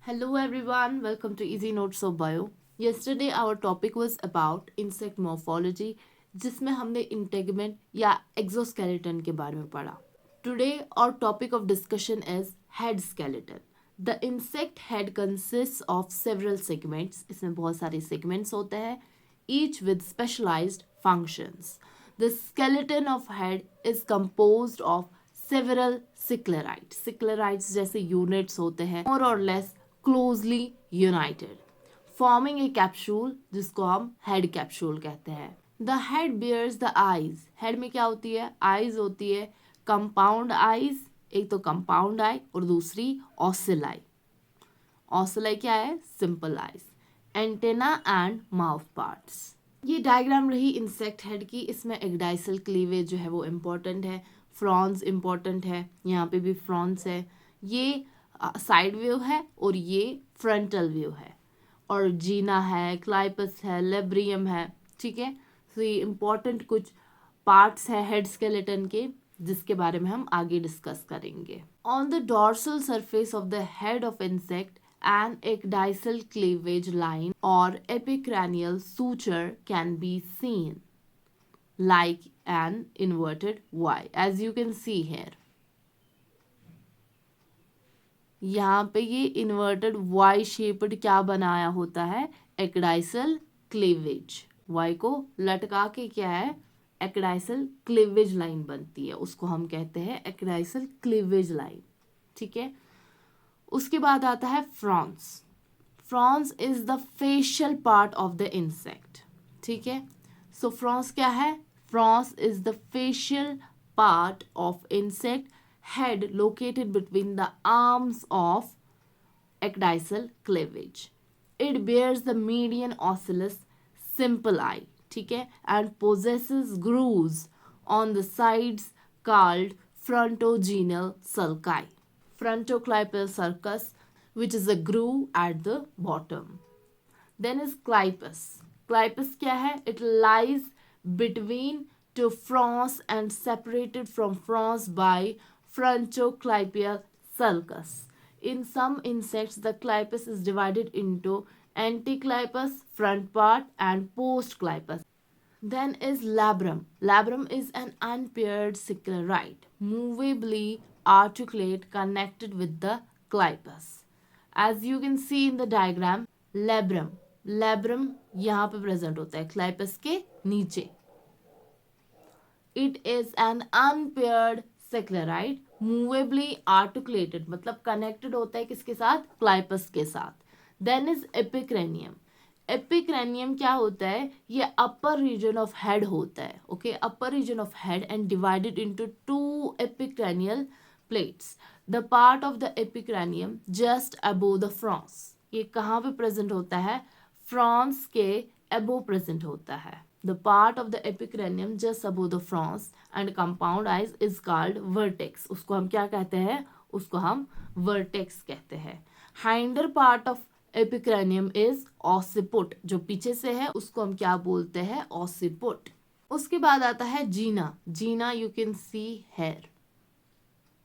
Hello everyone, welcome to Easy Notes of Bio. Yesterday our topic was about insect morphology जिसमें हमने integument या exoskeleton के बारे में पढ़ा. Today our topic of discussion is head skeleton. The insect head consists of several segments. इसमें बहुत सारे segments होते हैं, each with specialized functions. The skeleton of head is composed of several sclerites. Sclerites जैसे units होते हैं, more or less closely united, forming a capsule जिसको हम head capsule कहते हैं. The head bears the eyes. Head में क्या होती है? Eyes होती है. Compound eyes, एक तो compound eye और दूसरी ocelli. Ocelli क्या है? Simple eyes. Antenna and mouth parts. ये डायग्राम रही इंसेक्ट हेड की. इसमें एक्डाइसल क्लीवेज जो है वो इम्पोर्टेंट है, फ्रॉन्स इम्पोर्टेंट है, यहाँ पे भी फ्रॉन्स है. ये साइड व्यू है और ये फ्रंटल व्यू है, और जीना है, क्लाइपस है, लेब्रियम है. ठीक है, तो ये इम्पोर्टेंट कुछ पार्ट्स है हेड स्केलेटन के जिसके बारे में हम आगे डिस्कस करेंगे. On the dorsal surface of the head of insect an ecdysal cleavage line or epicranial suture can be seen like an inverted Y, as you can see here. यहाँ पे ये इन्वर्टेड Y शेप्ड क्या बनाया होता है? एक्डाइसल cleavage. Y को लटका के क्या है? एक्डाइसल क्लीवेज लाइन बनती है, उसको हम कहते हैं एक्डाइसल क्लीवेज लाइन. ठीक है, उसके बाद आता है Fronx. Fronx is the facial part of the insect. ठीक है, सो फ्रॉन्स क्या है? Fronx is the facial part of insect head located between the arms of ecdysal cleavage. It bears the median ocellus simple eye, ठीक है, and possesses grooves on the sides called frontogenal sulci. Frontoclypal sulcus, which is a groove at the bottom. Then is clypeus. Clypeus क्या है? It lies between two fronds and separated from fronds by frontoclypeal sulcus. In some insects, the clypeus is divided into anticlypus, front part, and postclypus. Then is labrum. Labrum is an unpaired sclerite, movably articulate, connected with the clypeus. As you can see in the diagram, labrum यहाँ पे present होता है clypeus के नीचे. It is an unpaired sclerite, movably articulated, मतलब connected होता है किसके साथ? clypeus के साथ. Then is epicranium. एपिक्रैनियम क्या होता है? ये अपर रीजन ऑफ हेड होता है. Okay, upper region of head and divided into two epicranial plates. The part of the epicranium just above the frons. ये कहाँ पे प्रेजेंट होता है? फ्रॉन्स के अबोव प्रेजेंट होता है. The part of the epicranium just above the frons and compound eyes is called vertex. उसको हम क्या कहते हैं? उसको हम वर्टेक्स कहते हैं. Hinder part of एपिक्रैनियम is occiput. जो पीछे से है उसको हम क्या बोलते हैं? ऑसिपुट. उसके बाद आता है gena. Gena you can see here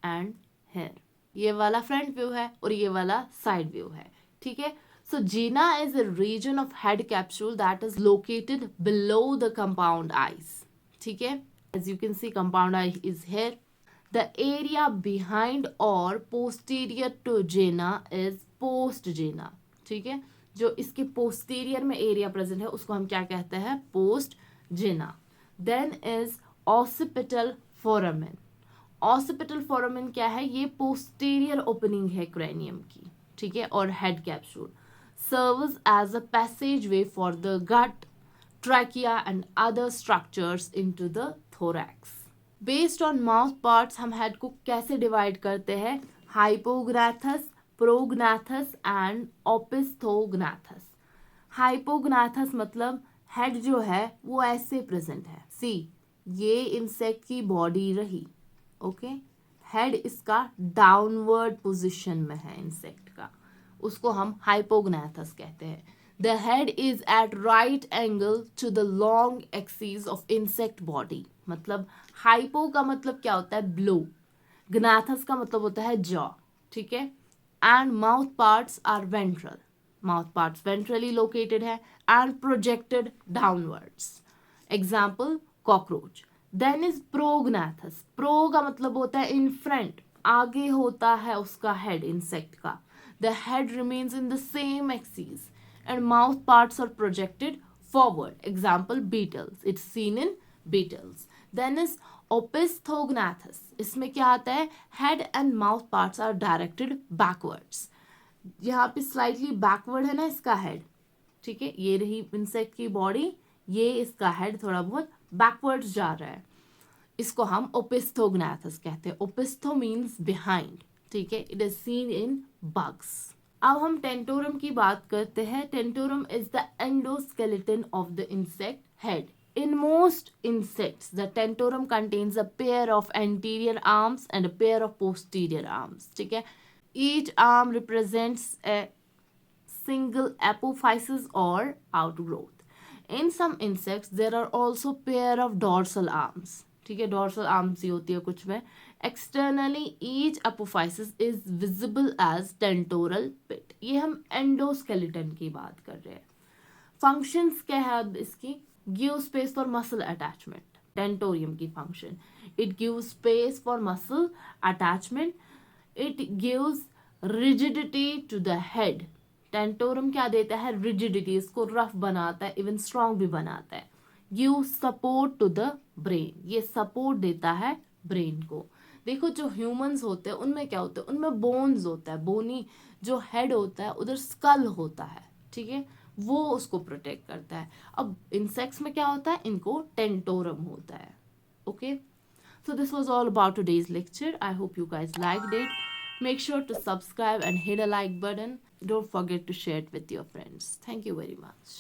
and here. ये वाला फ्रंट व्यू है और ये वाला साइड व्यू है. ठीक है, so gena is a region of head capsule that is located below the compound eyes. ठीक है, as you can see compound eye is here. The area behind or posterior to gena is post gena. ठीक है, जो इसके posterior में area present है उसको हम क्या कहते हैं? Postgena. Then is occipital foramen. Occipital foramen क्या है? ये पोस्टीरियर ओपनिंग है क्रैनियम की. ठीक है, और head capsule serves as a passageway for the gut, trachea and other structures into the thorax. Based on mouth parts हम head को कैसे डिवाइड करते हैं? हाइपोग्नाथस, प्रोग्नाथस एंड ओपिस्थोग्नाथस. हाइपोग्नाथस मतलब हेड जो है वो ऐसे प्रेजेंट है. सी, ये इंसेक्ट की बॉडी रही. ओके, हेड इसका डाउनवर्ड पोजीशन में है इंसेक्ट का, उसको हम हाइपोग्नाथस कहते हैं. The head is at right angle to the long axis of insect body. मतलब हाइपो का मतलब क्या होता है? ब्लो. ग्नाथस का मतलब होता है जॉ. ठीक है, and mouth parts are ventral, mouth parts ventrally located है and projected downwards. Example cockroach. Then is prognathous. Pro का मतलब होता है इन फ्रंट, आगे होता है उसका हेड इंसेक्ट का. The head remains in the same axis and mouth parts are projected forward. Example beetles. It's seen in beetles. Then is Opisthognathes. इसमें क्या आता है, head and mouth parts are directed backwards. यहाँ पे slightly backward है ना इसका head, ठीक है, ये रही इंसेक्ट की बॉडी, ये इसका हेड थोड़ा बहुत backwards जा रहा है, इसको हम ओपिस्थोग्नाथस कहते हैं. ओपिस्थो मीन्स बिहाइंड, ठीक है. It is seen in bugs. अब हम टेंटोरम की बात करते हैं. Tentorium is the endoskeleton of the insect head. In most insects, the tentorum contains a pair of anterior arms and a pair of posterior arms. ठीक है. Each arm represents a single apophysis or outgrowth. In some insects, there are also pair of dorsal arms. ठीक है, dorsal arms ही होती है कुछ में. Externally, each apophysis is visible as tentoral pit. ये हम endoskeleton की बात कर रहे हैं. Functions क्या है अब इसकी? Give space for muscle attachment. Tentorium की function. It gives space for muscle attachment. It gives rigidity to the head. Tentorum क्या देता है? Rigidity. इसको rough बनाता है, even strong भी बनाता है. Give support to the brain. ये support देता है brain को. देखो जो ह्यूमंस होते हैं उनमें क्या होता है, उनमें बोन्स होता है, बोनी जो हेड होता है उधर स्कल होता है, ठीक है, वो उसको प्रोटेक्ट करता है. अब इंसेक्ट्स में क्या होता है, इनको टेंटोरम होता है. Okay, so this was all about today's lecture. I hope you guys liked it. Make sure to subscribe and hit a like button. Don't forget to share it with your friends. Thank you very much.